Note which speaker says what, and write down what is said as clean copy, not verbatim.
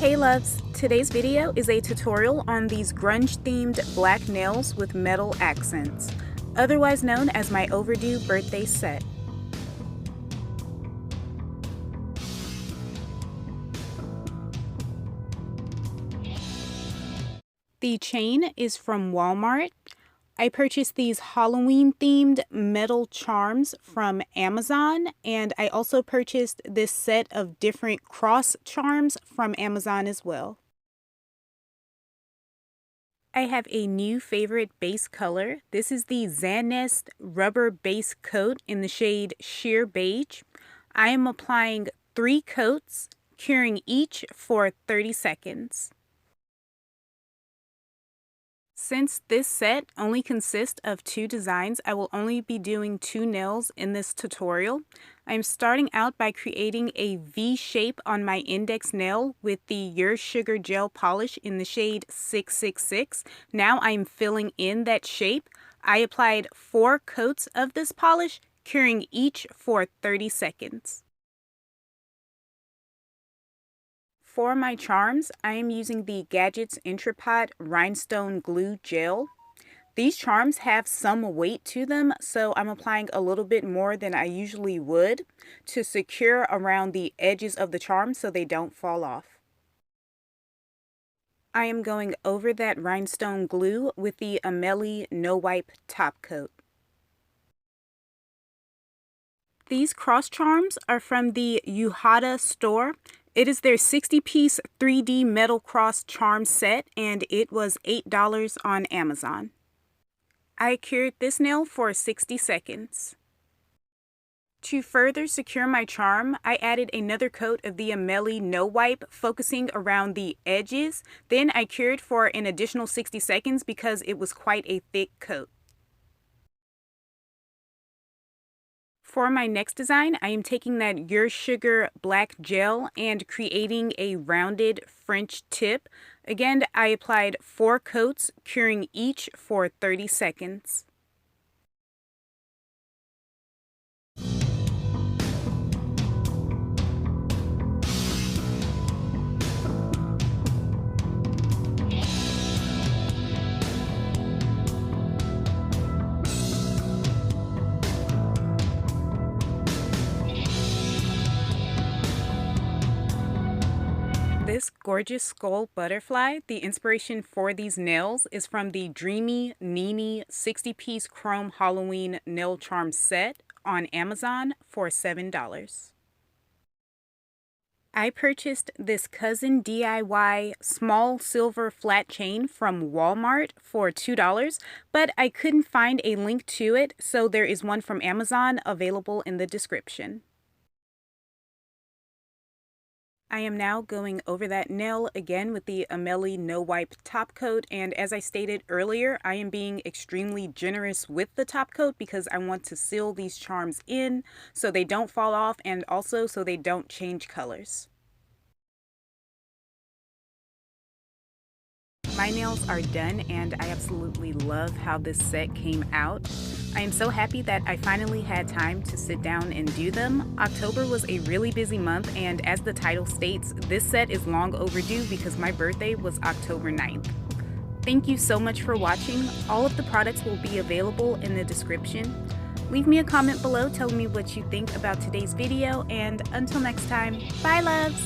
Speaker 1: Hey loves! Today's video is a tutorial on these grunge-themed black nails with metal accents, otherwise known as my overdue birthday set. The chain is from Walmart. I purchased these Halloween-themed metal charms from Amazon, and I also purchased this set of different cross charms from Amazon as well. I have a new favorite base color. This is the Zanest Rubber Base Coat in the shade Sheer Beige. I am applying 3 coats, curing each for 30 seconds. Since this set only consists of 2 designs, I will only be doing 2 nails in this tutorial. I'm starting out by creating a V shape on my index nail with the Your Sugar Gel Polish in the shade 666. Now I'm filling in that shape. I applied 4 coats of this polish, curing each for 30 seconds. For my charms, I am using the Gadgets Entrepot Rhinestone Glue Gel. These charms have some weight to them, so I'm applying a little bit more than I usually would to secure around the edges of the charm so they don't fall off. I am going over that rhinestone glue with the Aimeili No Wipe Top Coat. These cross charms are from the Yuhata store. It is their 60-piece 3D metal cross charm set, and it was $8 on Amazon. I cured this nail for 60 seconds. To further secure my charm, I added another coat of the Aimeili No Wipe, focusing around the edges. Then I cured for an additional 60 seconds because it was quite a thick coat. For my next design, I am taking that Your Sugar black gel and creating a rounded French tip. Again, I applied 4 coats, curing each for 30 seconds. This gorgeous skull butterfly, the inspiration for these nails is from the Dreamy Nini 60-piece chrome Halloween nail charm set on Amazon for $7. I purchased this Cousin DIY small silver flat chain from Walmart for $2, but I couldn't find a link to it, so there is one from Amazon available in the description. I am now going over that nail again with the Aimeili No Wipe top coat, and as I stated earlier, I am being extremely generous with the top coat because I want to seal these charms in so they don't fall off and also so they don't change colors. My nails are done and I absolutely love how this set came out. I am so happy that I finally had time to sit down and do them. October was a really busy month, and as the title states, this set is long overdue because my birthday was October 9th. Thank you so much for watching. All of the products will be available in the description. Leave me a comment below telling me what you think about today's video, and until next time, bye loves!